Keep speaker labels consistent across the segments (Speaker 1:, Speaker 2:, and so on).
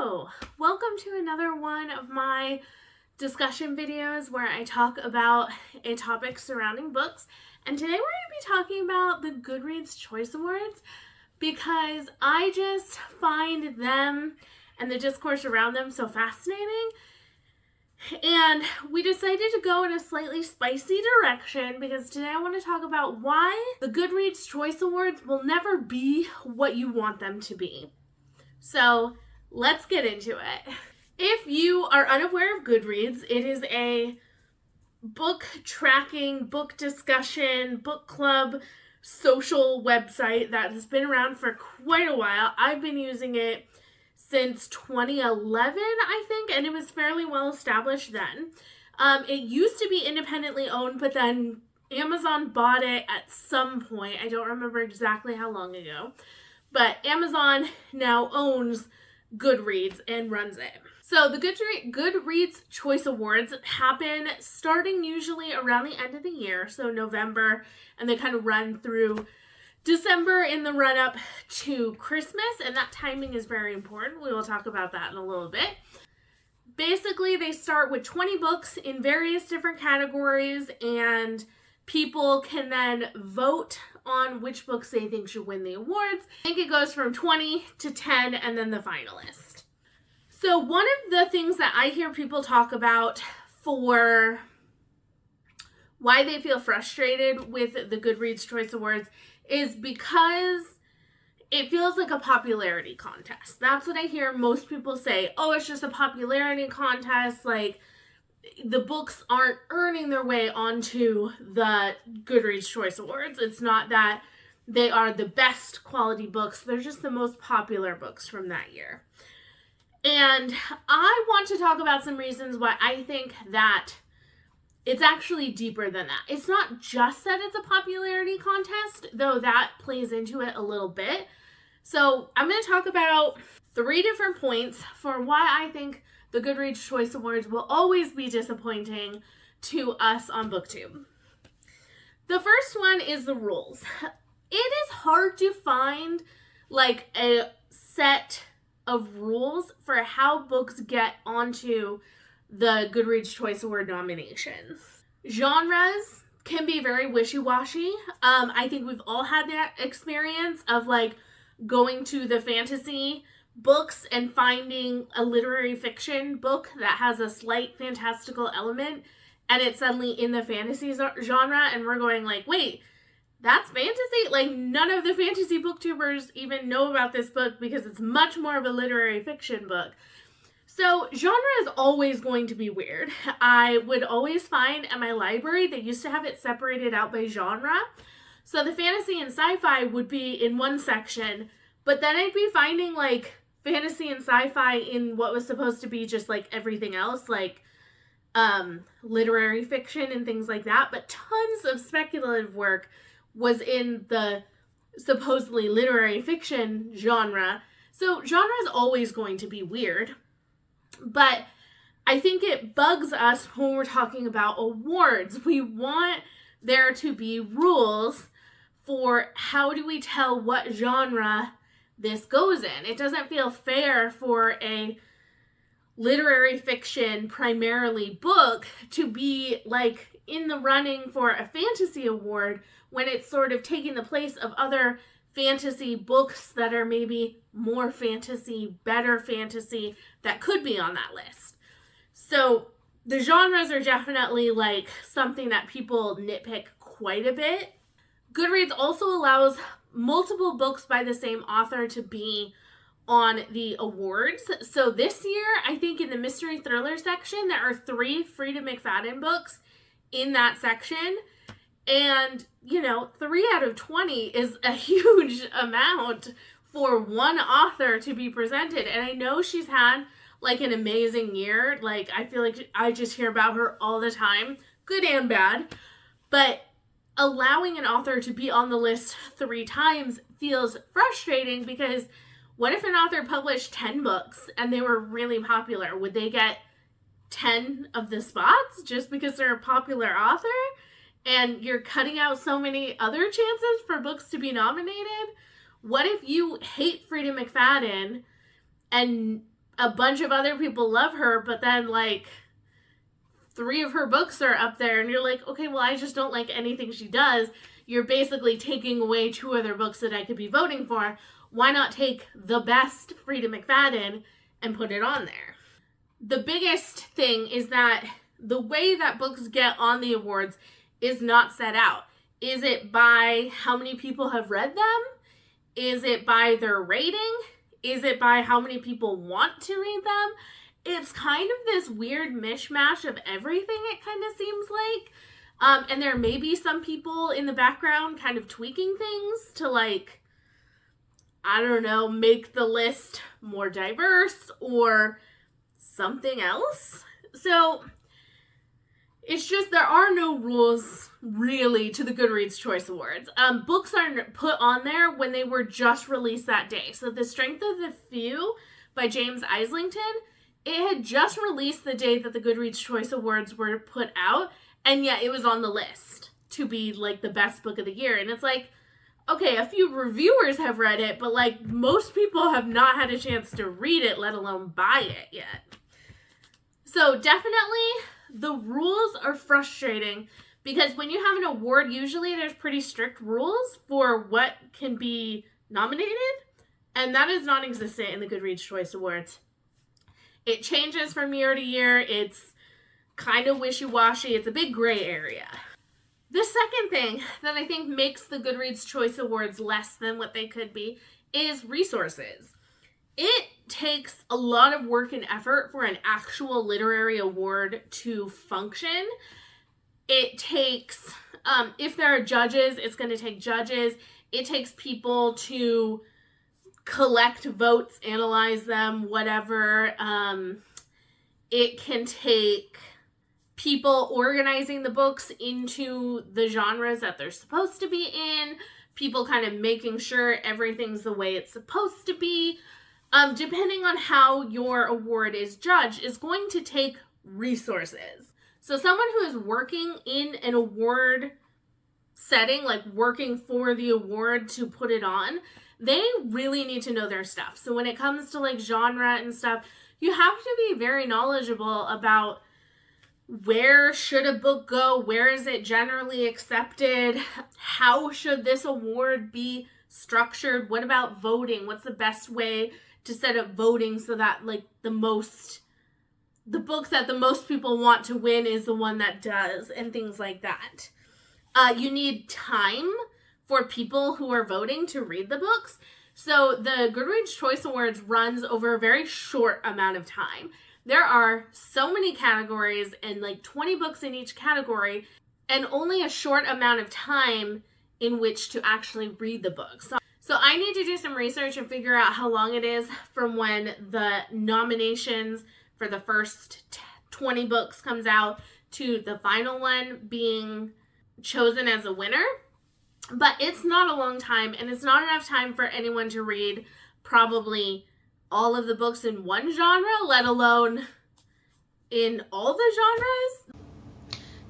Speaker 1: Hello! Welcome to another one of my discussion videos where I talk about a topic surrounding books. And today we're going to be talking about the Goodreads Choice Awards because I just find them and the discourse around them so fascinating. And we decided to go in a slightly spicy direction because today I want to talk about why the Goodreads Choice Awards will never be what you want them to be. So let's get into it. If you are unaware of Goodreads, it is a book tracking, book discussion, book club, social website that has been around for quite a while. I've been using it since 2011, I think, and it was fairly well established then. It used to be independently owned, but then Amazon bought it at some point. I don't remember exactly how long ago, but Amazon now owns Goodreads and runs it. So the Goodreads Choice Awards happen starting usually around the end of the year, so November, and they kind of run through December in the run-up to Christmas, and that timing is very important. We will talk about that in a little bit. Basically, they start with 20 books in various different categories, and people can then vote on which books they think should win the awards. I think it goes from 20 to 10 and then the finalist. So one of the things that I hear people talk about for why they feel frustrated with the Goodreads Choice Awards is because it feels like a popularity contest. That's what I hear most people say. Oh, it's just a popularity contest. Like, the books aren't earning their way onto the Goodreads Choice Awards. It's not that they are the best quality books. They're just the most popular books from that year. And I want to talk about some reasons why I think that it's actually deeper than that. It's not just that it's a popularity contest, though that plays into it a little bit. So I'm going to talk about 3 different points for why I think the Goodreads Choice Awards will always be disappointing to us on booktube. The first one is the rules. It is hard to find like a set of rules for how books get onto the Goodreads Choice Award nominations. Genres can be very wishy-washy. I think we've all had that experience of like going to the fantasy books and finding a literary fiction book that has a slight fantastical element and it's suddenly in the fantasy genre and we're going like, wait, that's fantasy? Like, none of the fantasy booktubers even know about this book because it's much more of a literary fiction book. So genre is always going to be weird. I would always find at my library, they used to have it separated out by genre. So the fantasy and sci-fi would be in one section, but then I'd be finding like fantasy and sci-fi in what was supposed to be just like everything else, like literary fiction and things like that. But tons of speculative work was in the supposedly literary fiction genre. So genre is always going to be weird. But I think it bugs us when we're talking about awards. We want there to be rules for how do we tell what genre this goes in. It doesn't feel fair for a literary fiction, primarily book, to be like in the running for a fantasy award when it's sort of taking the place of other fantasy books that are maybe more fantasy, better fantasy that could be on that list. So the genres are definitely like something that people nitpick quite a bit. Goodreads also allows multiple books by the same author to be on the awards. So this year, I think in the mystery thriller section, there are 3 Frida McFadden books in that section. And, 3 out of 20 is a huge amount for one author to be presented. And I know she's had like an amazing year. Like, I feel like I just hear about her all the time, good and bad. But allowing an author to be on the list 3 times feels frustrating because what if an author published 10 books and they were really popular? Would they get 10 of the spots just because they're a popular author? And you're cutting out so many other chances for books to be nominated? What if you hate Frida McFadden and a bunch of other people love her, but then like 3 of her books are up there and you're like, okay, well, I just don't like anything she does. You're basically taking away 2 other books that I could be voting for. Why not take the best Frida McFadden and put it on there? The biggest thing is that the way that books get on the awards is not set out. Is it by how many people have read them? Is it by their rating? Is it by how many people want to read them? It's kind of this weird mishmash of everything, it kind of seems like. And there may be some people in the background kind of tweaking things to, like, I don't know, make the list more diverse or something else. So it's just, there are no rules really to the Goodreads Choice Awards. Books are put on there when they were just released that day. So The Strength of the Few by James Islington, it had just released the day that the Goodreads Choice Awards were put out, and yet it was on the list to be like the best book of the year. And it's like, okay, a few reviewers have read it, but like most people have not had a chance to read it, let alone buy it yet. So definitely the rules are frustrating because when you have an award, usually there's pretty strict rules for what can be nominated, and that is non-existent in the Goodreads Choice Awards. It changes from year to year. It's kind of wishy-washy. It's a big gray area. The second thing that I think makes the Goodreads Choice Awards less than what they could be is resources. It takes a lot of work and effort for an actual literary award to function. It takes, if there are judges, it's going to take judges. It takes people to collect votes, analyze them, whatever. It can take people organizing the books into the genres that they're supposed to be in, people kind of making sure everything's the way it's supposed to be. Depending on how your award is judged, is going to take resources. So someone who is working in an award setting, like working for the award to put it on, they really need to know their stuff. So when it comes to like genre and stuff, you have to be very knowledgeable about where should a book go, where is it generally accepted, how should this award be structured, what about voting, what's the best way to set up voting so that like the book that the most people want to win is the one that does, and things like that. You need time for people who are voting to read the books. So the Goodreads Choice Awards runs over a very short amount of time. There are so many categories and like 20 books in each category and only a short amount of time in which to actually read the book. So I need to do some research and figure out how long it is from when the nominations for the first 20 books comes out to the final one being chosen as a winner. But it's not a long time, and it's not enough time for anyone to read probably all of the books in one genre, let alone in all the genres.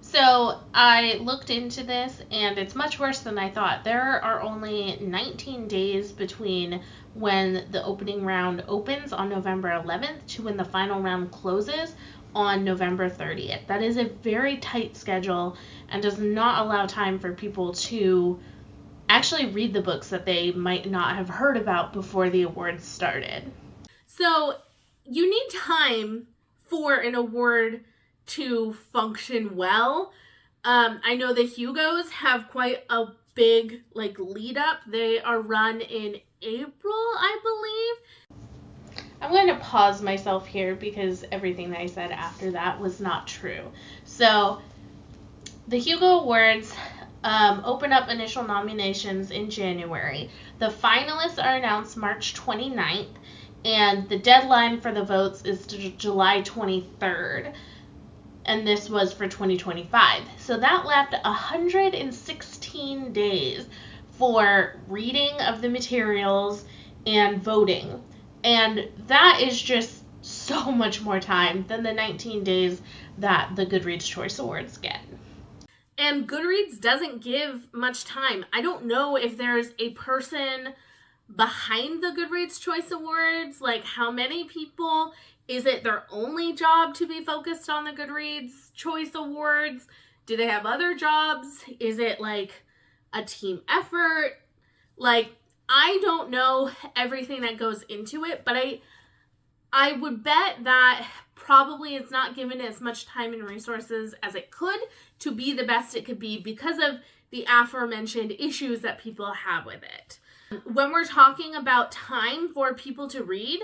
Speaker 1: So I looked into this, and it's much worse than I thought. There are only 19 days between when the opening round opens on November 11th to when the final round closes on November 30th. That is a very tight schedule and does not allow time for people to actually read the books that they might not have heard about before the awards started. So you need time for an award to function well. I know the Hugos have quite a big like lead up. They are run in April, I believe. I'm going to pause myself here because everything that I said after that was not true. So the Hugo Awards open up initial nominations in January. The finalists are announced March 29th, and the deadline for the votes is July 23rd. And this was for 2025. So that left 116 days for reading of the materials and voting. And that is just so much more time than the 19 days that the Goodreads Choice Awards get. And Goodreads doesn't give much time. I don't know if there's a person behind the Goodreads Choice Awards? Like, how many people? Is it their only job to be focused on the Goodreads Choice Awards? Do they have other jobs? Is it like a team effort? Like, I don't know everything that goes into it, but I would bet that probably it's not given as much time and resources as it could to be the best it could be because of the aforementioned issues that people have with it. When we're talking about time for people to read,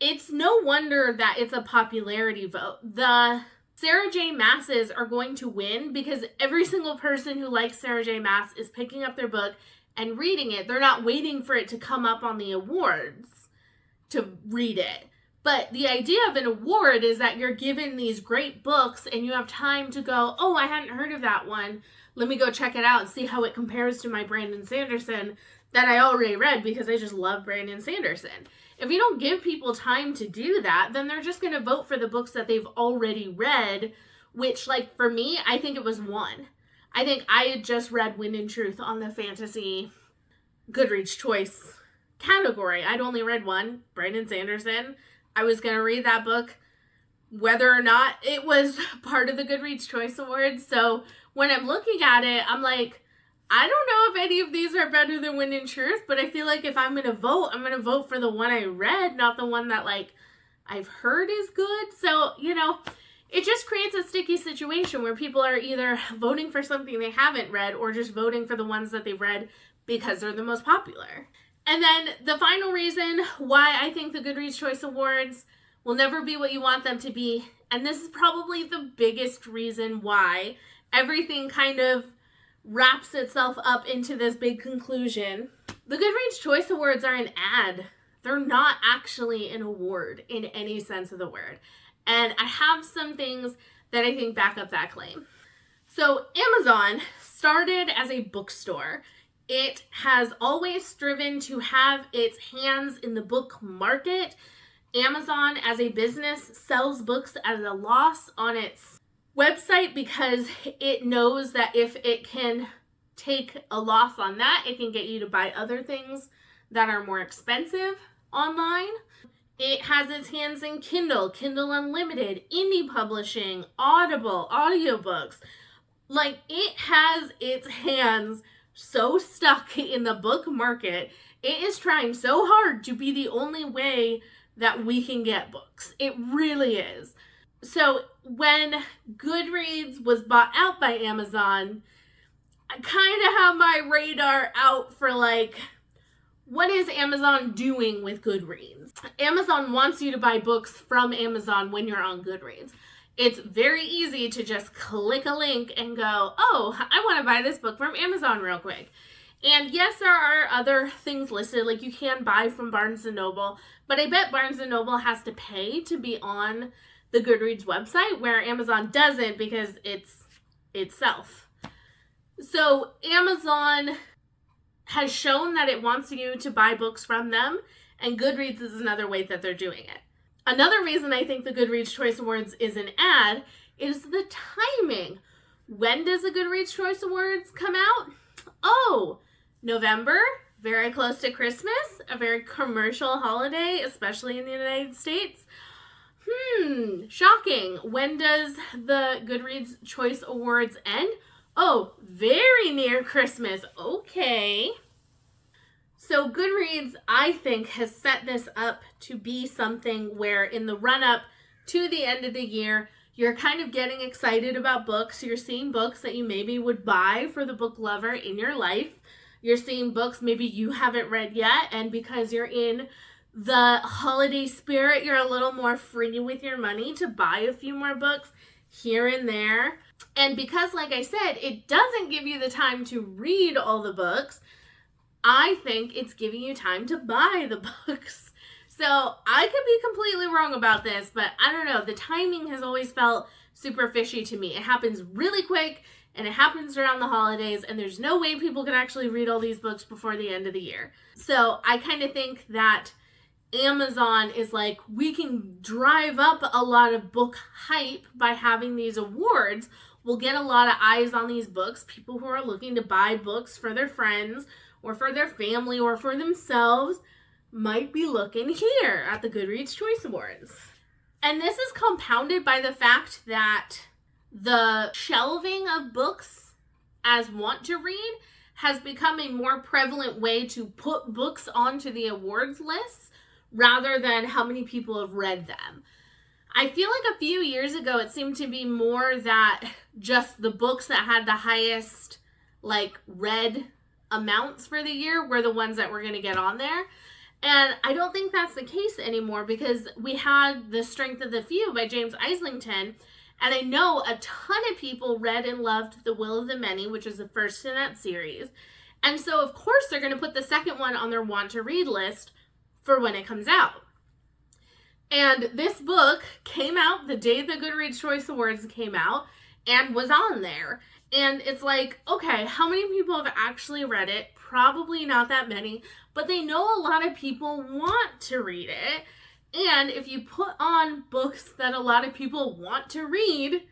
Speaker 1: it's no wonder that it's a popularity vote. The Sarah J. Maas's are going to win because every single person who likes Sarah J. Maas is picking up their book and reading it. They're not waiting for it to come up on the awards to read it. But the idea of an award is that you're given these great books and you have time to go, oh, I hadn't heard of that one. Let me go check it out and see how it compares to my Brandon Sanderson that I already read because I just love Brandon Sanderson. If you don't give people time to do that, then they're just going to vote for the books that they've already read, which, like, for me, I think it was one. I think I had just read Wind and Truth on the fantasy Goodreads Choice category. I'd only read one, Brandon Sanderson. I was going to read that book whether or not it was part of the Goodreads Choice Awards. So when I'm looking at it, I'm like, I don't know if any of these are better than Wind and Truth, but I feel like if I'm going to vote, I'm going to vote for the one I read, not the one that, like, I've heard is good. So, you know, it just creates a sticky situation where people are either voting for something they haven't read or just voting for the ones that they've read because they're the most popular. And then the final reason why I think the Goodreads Choice Awards will never be what you want them to be, and this is probably the biggest reason why everything kind of wraps itself up into this big conclusion. The Goodreads Choice Awards are an ad. They're not actually an award in any sense of the word. And I have some things that I think back up that claim. So Amazon started as a bookstore. It has always striven to have its hands in the book market. Amazon as a business sells books at a loss on its website because it knows that if it can take a loss on that, it can get you to buy other things that are more expensive online. It has its hands in Kindle, Kindle Unlimited, indie publishing, Audible, audiobooks. Like, it has its hands so stuck in the book market. It is trying so hard to be the only way that we can get books. It really is. So when Goodreads was bought out by Amazon, I kind of have my radar out for, like, what is Amazon doing with Goodreads? Amazon wants you to buy books from Amazon when you're on Goodreads. It's very easy to just click a link and go, oh, I want to buy this book from Amazon real quick. And yes, there are other things listed, like you can buy from Barnes & Noble, but I bet Barnes & Noble has to pay to be on the Goodreads website, where Amazon doesn't because it's itself. So Amazon has shown that it wants you to buy books from them, and Goodreads is another way that they're doing it. Another reason I think the Goodreads Choice Awards is an ad is the timing. When does the Goodreads Choice Awards come out? Oh, November, very close to Christmas, a very commercial holiday, especially in the United States. Shocking. When does the Goodreads Choice Awards end? Oh, very near Christmas. Okay. So Goodreads, I think, has set this up to be something where in the run-up to the end of the year, you're kind of getting excited about books. You're seeing books that you maybe would buy for the book lover in your life. You're seeing books maybe you haven't read yet, and because you're in the holiday spirit, you're a little more free with your money to buy a few more books here and there. And because, like I said, it doesn't give you the time to read all the books, I think it's giving you time to buy the books. So I could be completely wrong about this, but I don't know. The timing has always felt super fishy to me. It happens really quick, and it happens around the holidays, and there's no way people can actually read all these books before the end of the year. So I kind of think that Amazon is like, we can drive up a lot of book hype by having these awards. We'll get a lot of eyes on these books, people who are looking to buy books for their friends or for their family or for themselves might be looking here at the Goodreads Choice Awards. And this is compounded by the fact that the shelving of books as want to read has become a more prevalent way to put books onto the awards lists rather than how many people have read them. I feel like a few years ago it seemed to be more that just the books that had the highest read amounts for the year were the ones that were going to get on there. And I don't think that's the case anymore, because we had The Strength of the Few by James Islington, and I know a ton of people read and loved The Will of the Many, which is the first in that series. And so of course they're going to put the second one on their want to read list for when it comes out. And this book came out the day the Goodreads Choice Awards came out and was on there. And it's like, okay, how many people have actually read it? Probably not that many, but they know a lot of people want to read it. And if you put on books that a lot of people want to read,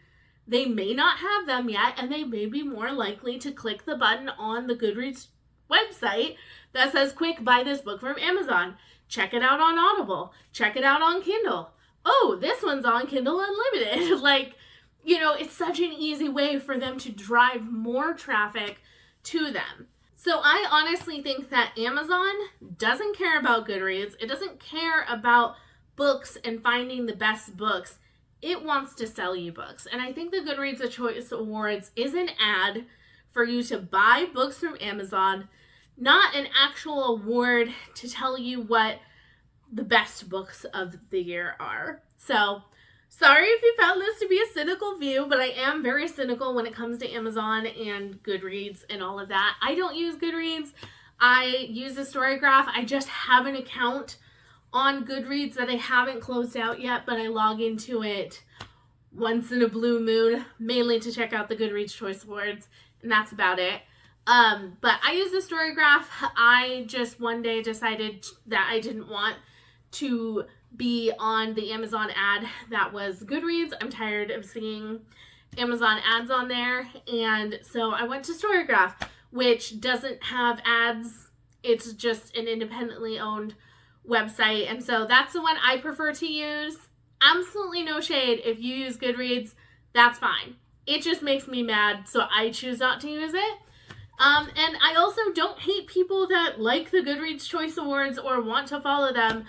Speaker 1: they may not have them yet, and they may be more likely to click the button on the Goodreads website that says, quick, buy this book from Amazon. Check it out on Audible. Check it out on Kindle. Oh, this one's on Kindle Unlimited. It's such an easy way for them to drive more traffic to them. So I honestly think that Amazon doesn't care about Goodreads. It doesn't care about books and finding the best books. It wants to sell you books. And I think the Goodreads Choice Awards is an ad for you to buy books from Amazon, not an actual award to tell you what the best books of the year are. So, sorry if you found this to be a cynical view, but I am very cynical when it comes to Amazon and Goodreads and all of that. I don't use Goodreads. I use a Storygraph. I just have an account on Goodreads that I haven't closed out yet, but I log into it once in a blue moon, mainly to check out the Goodreads Choice Awards, and that's about it. But I use the Storygraph. I just one day decided that I didn't want to be on the Amazon ad that was Goodreads. I'm tired of seeing Amazon ads on there, and so I went to Storygraph, which doesn't have ads. It's just an independently owned website, and so that's the one I prefer to use. Absolutely no shade. If you use Goodreads, that's fine. It just makes me mad, so I choose not to use it. And I also don't hate people that like the Goodreads Choice Awards or want to follow them.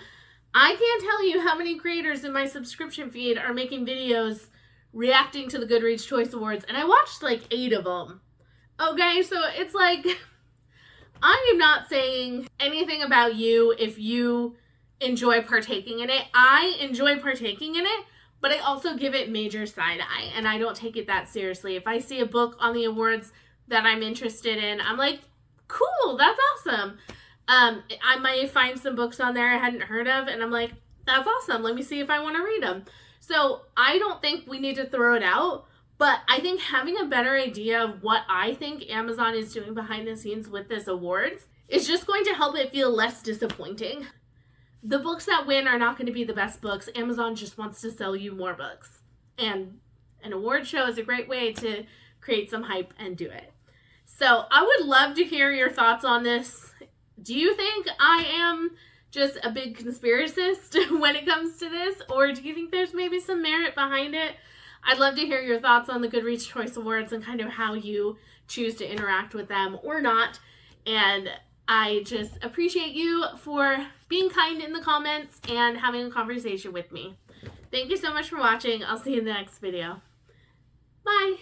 Speaker 1: I can't tell you how many creators in my subscription feed are making videos reacting to the Goodreads Choice Awards, and I watched 8 of them. Okay, so it's I am not saying anything about you if you enjoy partaking in it. I enjoy partaking in it, but I also give it major side eye, and I don't take it that seriously. If I see a book on the awards that I'm interested in, I'm like, cool, that's awesome. I might find some books on there I hadn't heard of, and I'm like, that's awesome. Let me see if I want to read them. So I don't think we need to throw it out, but I think having a better idea of what I think Amazon is doing behind the scenes with this awards is just going to help it feel less disappointing. The books that win are not going to be the best books. Amazon just wants to sell you more books. And an award show is a great way to create some hype and do it. So I would love to hear your thoughts on this. Do you think I am just a big conspiracist when it comes to this? Or do you think there's maybe some merit behind it? I'd love to hear your thoughts on the Goodreads Choice Awards and kind of how you choose to interact with them or not. And I just appreciate you for being kind in the comments and having a conversation with me. Thank you so much for watching. I'll see you in the next video. Bye!